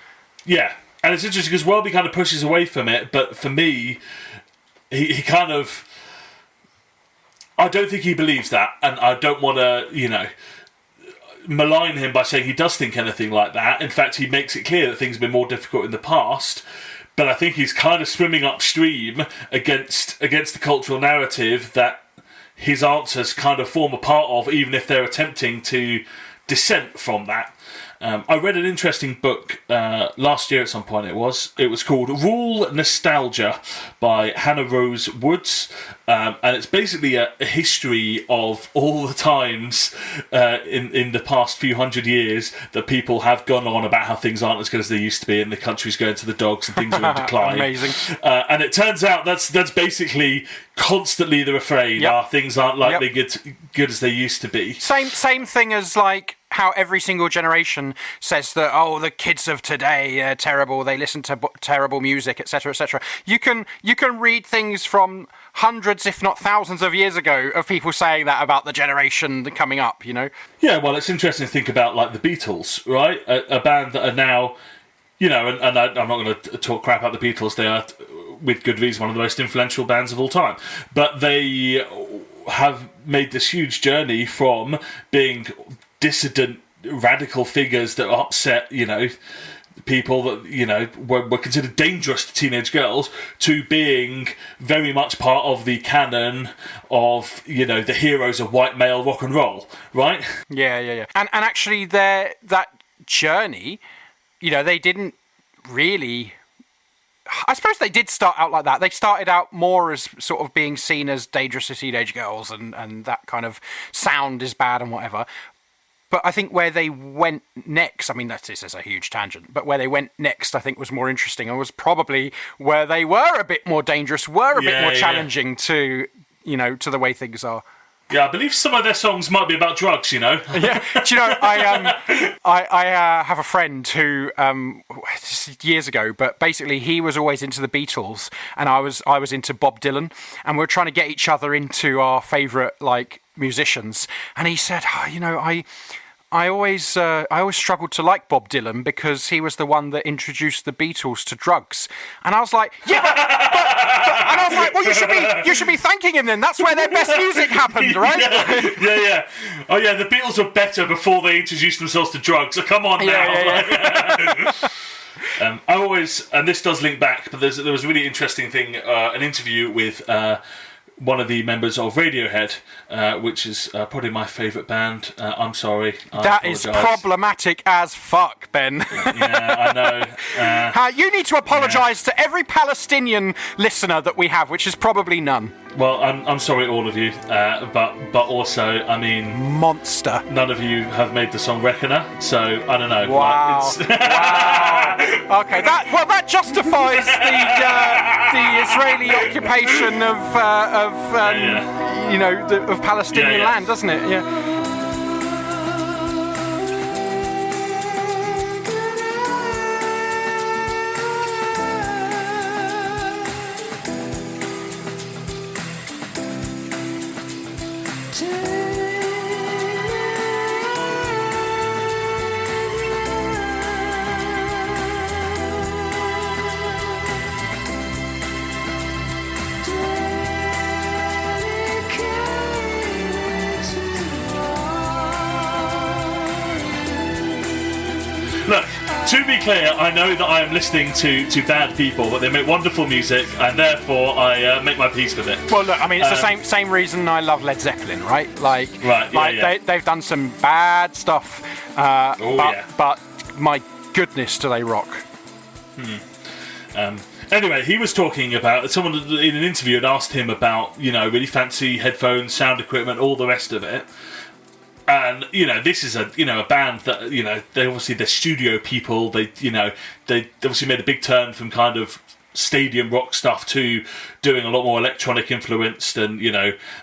Yeah, and it's interesting because Welby kind of pushes away from it, but for me, he kind of... I don't think he believes that, and I don't want to, you know, malign him by saying he does think anything like that. In fact, he makes it clear that things have been more difficult in the past, but I think he's kind of swimming upstream against the cultural narrative that his answers kind of form a part of, even if they're attempting to dissent from that. I read an interesting book last year at some point. It was called Rule Nostalgia by Hannah Rose Woods, and it's basically a history of all the times in the past few hundred years that people have gone on about how things aren't as good as they used to be, and the country's going to the dogs and things are in decline. Amazing. And it turns out that's basically constantly the refrain. Yep. Things aren't like they good as they used to be. Same thing as, like, how every single generation says that, oh, the kids of today are terrible, they listen to terrible music, etc., etc. You can read things from hundreds, if not thousands of years ago of people saying that about the generation coming up, you know? Yeah, well, it's interesting to think about, like, the Beatles, right? A band that are now, you know, and I'm not going to talk crap about the Beatles, they are, with good reason, one of the most influential bands of all time. But they have made this huge journey from being dissident, radical figures that upset, you know, people that, you know, were considered dangerous to teenage girls, to being very much part of the canon of, you know, the heroes of white male rock and roll, right? Yeah. And actually, that journey, you know, they didn't really... I suppose they did start out like that. They started out more as sort of being seen as dangerous to teenage girls, and that kind of sound is bad and whatever. But I think where they went next, I mean, this is a huge tangent, but where they went next, I think, was more interesting, and was probably where they were a bit more dangerous, bit more challenging to, you know, to the way things are. Yeah, I believe some of their songs might be about drugs, you know? Yeah, do you know, I have a friend who, years ago, but basically he was always into the Beatles, and I was into Bob Dylan, and we were trying to get each other into our favourite, like, musicians, and he said, you know, I always struggled to like Bob Dylan because he was the one that introduced the Beatles to drugs. And I was like, yeah, but and I was like, well, you should be thanking him then. That's where their best music happened, right? Yeah. Oh yeah, the Beatles were better before they introduced themselves to drugs. So come on now. Yeah. I always, and this does link back, but there was a really interesting thing, an interview with one of the members of Radiohead, which is probably my favourite band. I'm sorry. That is problematic as fuck, Ben. Yeah, I know. You need to apologise to every Palestinian listener that we have, which is probably none. Well, I'm sorry, all of you, but also, I mean, monster. None of you have made the song Reckoner, so I don't know. Wow. Like, Wow. Okay, that justifies the Israeli occupation of you know, of Palestinian land, doesn't it? Yeah. To be clear, I know that I am listening to bad people, but they make wonderful music, and therefore I make my peace with it. Well, look, I mean, it's the same reason I love Led Zeppelin, right? They've done some bad stuff, but my goodness, do they rock. Anyway, he was talking about, someone in an interview had asked him about, really fancy headphones, sound equipment, all the rest of it. And, this is a band that, they obviously, they're studio people. They obviously made a big turn from kind of stadium rock stuff to doing a lot more electronic influenced and,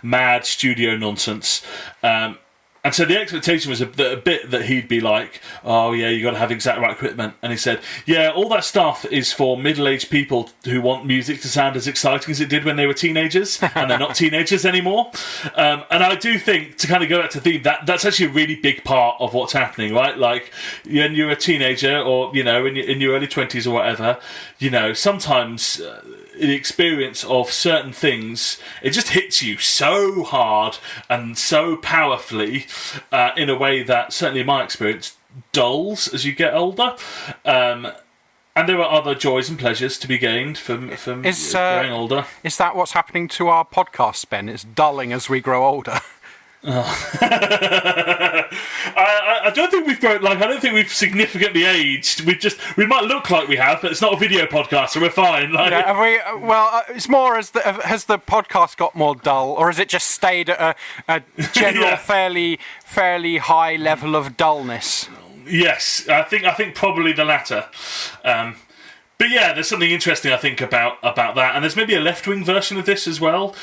mad studio nonsense. And so the expectation was a bit that he'd be like, oh yeah, you got to have exact right equipment. And he said, yeah, all that stuff is for middle-aged people who want music to sound as exciting as it did when they were teenagers, and they're not teenagers anymore. And I do think, to kind of go back to the theme, that's actually a really big part of what's happening, right? Like, when you're a teenager or, in your early 20s or whatever, sometimes... the experience of certain things, it just hits you so hard and so powerfully in a way that, certainly in my experience, dulls as you get older. And there are other joys and pleasures to be gained from growing older. Is that what's happening to our podcast, Ben? It's dulling as we grow older. Oh. I don't think we've grown. I don't think we've significantly aged. We might look like we have, but it's not a video podcast, so we're fine. Have we? Well, it's more has the podcast got more dull, or has it just stayed at a general fairly high level of dullness? Yes, I think probably the latter. But yeah, there's something interesting, I think, about that, and there's maybe a left-wing version of this as well.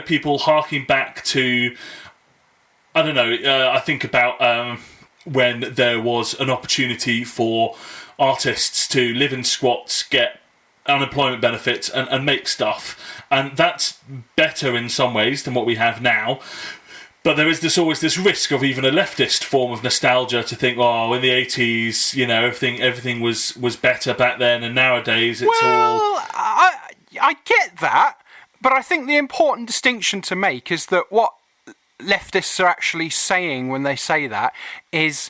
People harking back to. I don't know, I think about when there was an opportunity for artists to live in squats, get unemployment benefits and make stuff. And that's better in some ways than what we have now. But there is always this risk of even a leftist form of nostalgia to think, in the 80s, everything was better back then, and nowadays it's all... Well, I get that, but I think the important distinction to make is that what leftists are actually saying when they say that is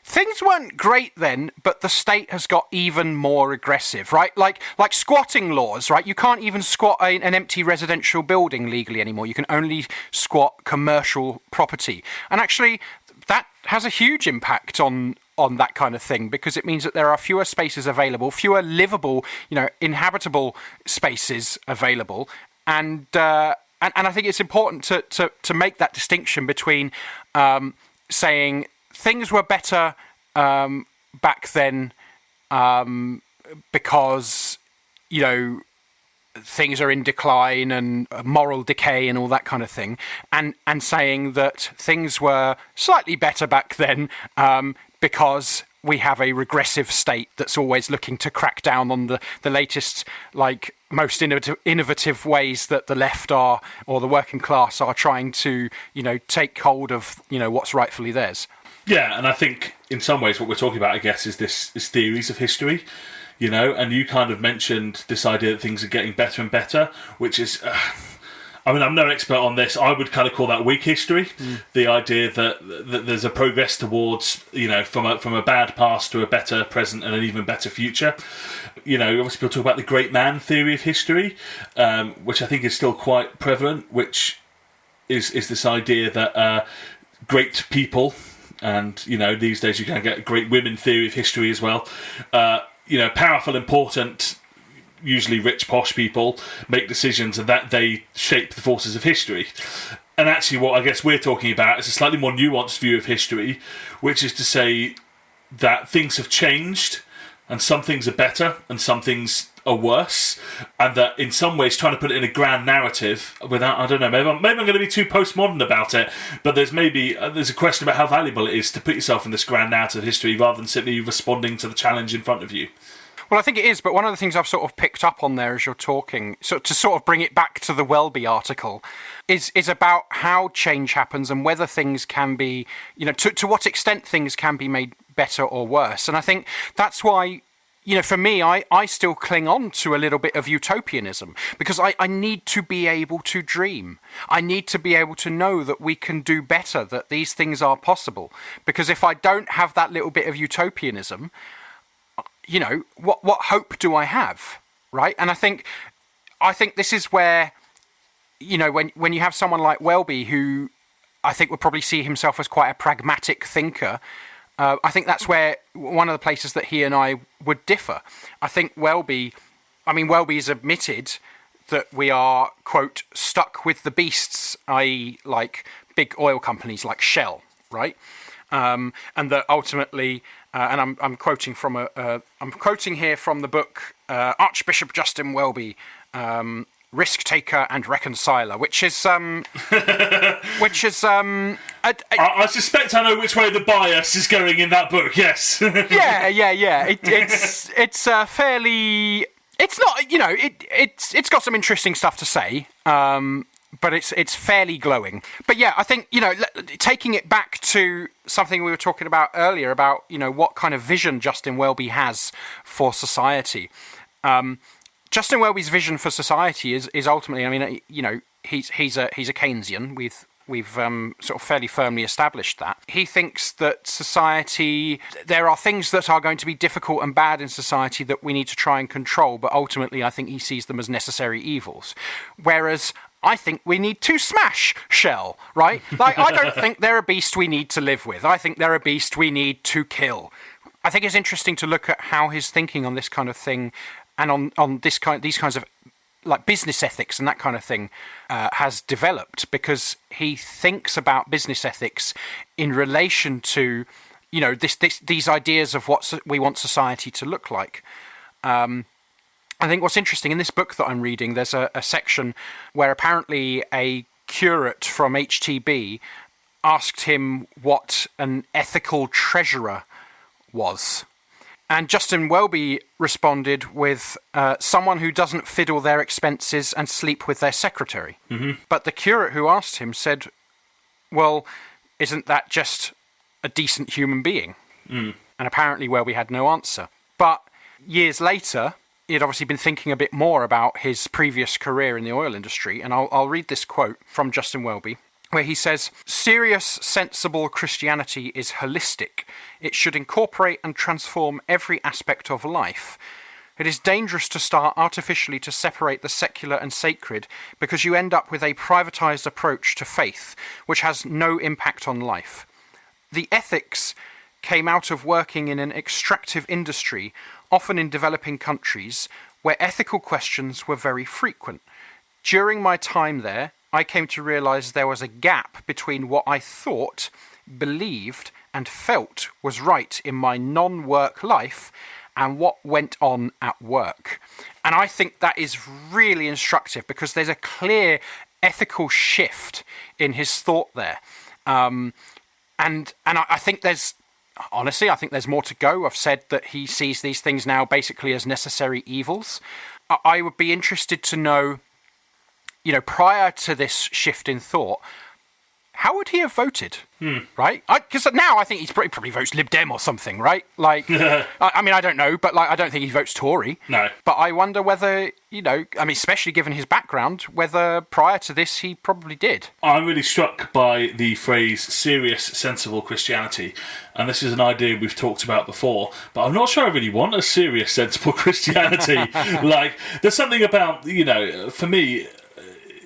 things weren't great then, but the state has got even more aggressive, right? Like squatting laws, right? You can't even squat an empty residential building legally anymore. You can only squat commercial property. And actually, that has a huge impact on that kind of thing, because it means that there are fewer spaces available, fewer livable, inhabitable spaces available, and I think it's important to make that distinction between saying things were better back then because, things are in decline and moral decay and all that kind of thing, and saying that things were slightly better back then because we have a regressive state that's always looking to crack down on the latest, most innovative ways that the left are, or the working class are trying to, take hold of, what's rightfully theirs. Yeah, and I think in some ways what we're talking about, I guess, is theories of history, and you kind of mentioned this idea that things are getting better and better, which is... I'm no expert on this. I would kind of call that weak history. The idea that there's a progress towards, from a bad past to a better present and an even better future. Obviously people talk about the great man theory of history, which I think is still quite prevalent, which is this idea that great people, and, these days you can get great women theory of history as well, powerful, important, usually rich, posh people make decisions, and that they shape the forces of history. And actually what I guess we're talking about is a slightly more nuanced view of history, which is to say that things have changed, and some things are better and some things are worse, and that in some ways trying to put it in a grand narrative without, I don't know, maybe I'm going to be too postmodern about it, but there's a question about how valuable it is to put yourself in this grand narrative of history rather than simply responding to the challenge in front of you. Well, I think it is, but one of the things I've sort of picked up on there as you're talking, so to sort of bring it back to the Welby article, is about how change happens and whether things can be, to what extent things can be made better or worse. And I think that's why, for me, I still cling on to a little bit of utopianism, because I need to be able to dream. I need to be able to know that we can do better, that these things are possible. Because if I don't have that little bit of utopianism, what hope do I have, right? And I think this is where, when you have someone like Welby, who I think would probably see himself as quite a pragmatic thinker, I think that's where one of the places that he and I would differ. I think Welby's admitted that we are, quote, stuck with the beasts, i.e. like big oil companies like Shell, right? And that ultimately, and I'm quoting here from the book Archbishop Justin Welby, Risk Taker and Reconciler, which is I suspect I know which way the bias is going in that book. Yes. yeah. It's fairly. It's not, it's got some interesting stuff to say, but it's fairly glowing. But yeah, I think, taking it back to something we were talking about earlier about, what kind of vision Justin Welby has for society. Justin Welby's vision for society is ultimately, he's a Keynesian. We've sort of fairly firmly established that. He thinks that society, there are things that are going to be difficult and bad in society that we need to try and control, but ultimately I think he sees them as necessary evils. Whereas I think we need to smash Shell, right? Like, I don't think they're a beast we need to live with. I think they're a beast we need to kill. I think it's interesting to look at how his thinking on this kind of thing and on these kinds of like business ethics and that kind of thing has developed, because he thinks about business ethics in relation to, these ideas of what we want society to look like. I think what's interesting in this book that I'm reading, there's a section where apparently a curate from HTB asked him what an ethical treasurer was. And Justin Welby responded with someone who doesn't fiddle their expenses and sleep with their secretary. Mm-hmm. But the curate who asked him said, well, isn't that just a decent human being? Mm. And apparently Welby had no answer. But years later, he had obviously been thinking a bit more about his previous career in the oil industry. And I'll read this quote from Justin Welby, where he says, "Serious, sensible Christianity is holistic. It should incorporate and transform every aspect of life. It is dangerous to start artificially to separate the secular and sacred, because you end up with a privatized approach to faith, which has no impact on life. The ethics came out of working in an extractive industry, often in developing countries, where ethical questions were very frequent. During my time there, I came to realize there was a gap between what I thought, believed, and felt was right in my non-work life and what went on at work." And I think that is really instructive, because there's a clear ethical shift in his thought there. And I think there's more to go. I've said that he sees these things now basically as necessary evils. I would be interested to know, prior to this shift in thought, how would he have voted? Right? Because now I think he probably votes Lib Dem or something, right? Like, I don't know, but I don't think he votes Tory. No. But I wonder whether, especially given his background, whether prior to this he probably did. I'm really struck by the phrase serious, sensible Christianity. And this is an idea we've talked about before, but I'm not sure I really want a serious, sensible Christianity. Like, there's something about, for me,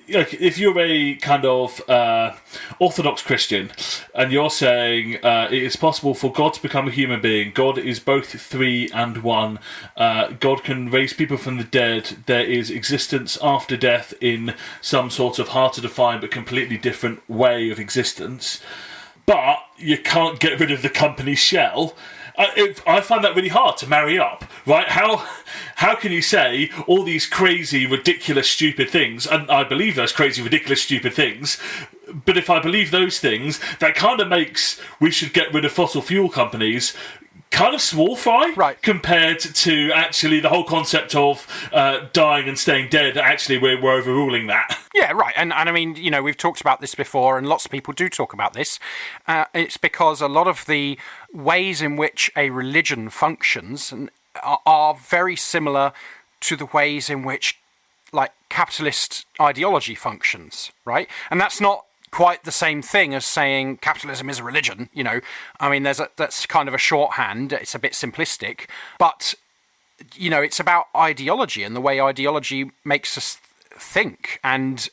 like, if you're a kind of Orthodox Christian and you're saying it is possible for God to become a human being, God is both three and one, God can raise people from the dead, there is existence after death in some sort of hard to define but completely different way of existence, but you can't get rid of the company Shell. I find that really hard to marry up, right? How can you say all these crazy, ridiculous, stupid things, and I believe those crazy, ridiculous, stupid things, but if I believe those things, that kind of makes we should get rid of fossil fuel companies kind of small fry, right, compared to actually the whole concept of dying and staying dead. Actually, we're overruling that. Yeah, right. And I mean, we've talked about this before, and lots of people do talk about this. It's because a lot of the ways in which a religion functions are very similar to the ways in which, like, capitalist ideology functions, right? And that's not quite the same thing as saying capitalism is a religion, I mean, that's kind of a shorthand. It's a bit simplistic, but it's about ideology and the way ideology makes us think and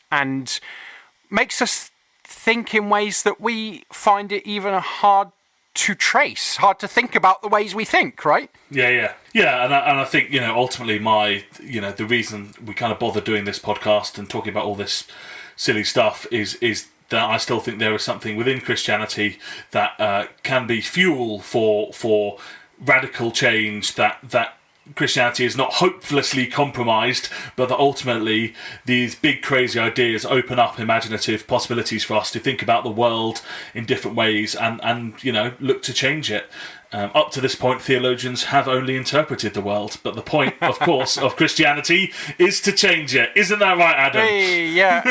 makes us think in ways that we find it even hard to trace, hard to think about the ways we think, right? Yeah, and I think, ultimately the reason we kind of bother doing this podcast and talking about all this silly stuff is that I still think there is something within Christianity that can be fuel for radical change, that Christianity is not hopelessly compromised, but that ultimately these big crazy ideas open up imaginative possibilities for us to think about the world in different ways and look to change it. Up to this point, theologians have only interpreted the world, but the point, of course, of Christianity is to change it. Isn't that right, Adam? Hey, yeah.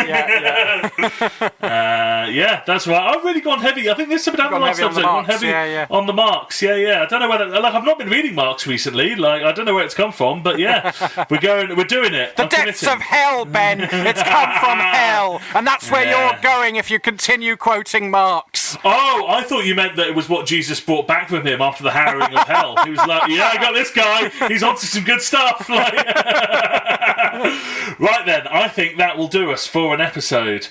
Yeah, that's right. I've really gone heavy. I think this has been the last episode. Gone heavy on the Marx. Yeah. I don't know whether I've not been reading Marx recently. I don't know where it's come from, but yeah, we're doing it. The depths of hell, Ben. It's come from hell, and that's where you're going if you continue quoting Marx. Oh, I thought you meant that it was what Jesus brought back with him after the harrowing of hell. He was like, yeah, I got this guy. He's onto some good stuff. Right then, I think that will do us for an episode.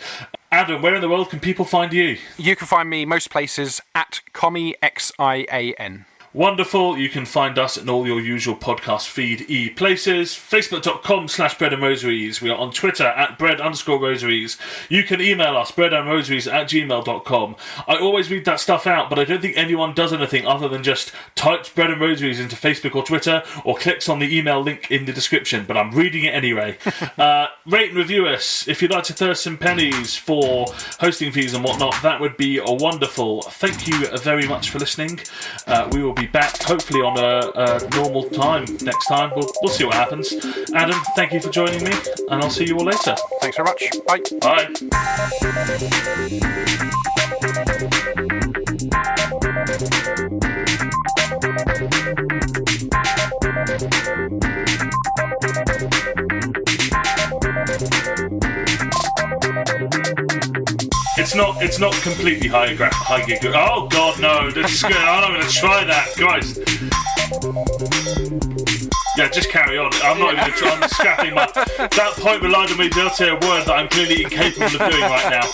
Adam, where in the world can people find you? You can find me most places at Commie Xian. Wonderful. You can find us in all your usual podcast feed places. Facebook.com/breadandrosaries. We are on Twitter at bread_rosaries. You can email us breadandrosaries@gmail.com. I always read that stuff out, but I don't think anyone does anything other than just types bread and rosaries into Facebook or Twitter or clicks on the email link in the description, but I'm reading it anyway. Rate and review us. If you'd like to throw us some pennies for hosting fees and whatnot, that would be wonderful. Thank you very much for listening. We will be back hopefully on a normal time next time. We'll see what happens. Adam, thank you for joining me, and I'll see you all later. Thanks very much. Bye. It's not completely high gig. Oh God, no! I'm not going to try that. Christ. Yeah, just carry on. I'm not even going to try. I'm scrapping my. That point relied on me to be able to say a word that I'm clearly incapable of doing right now.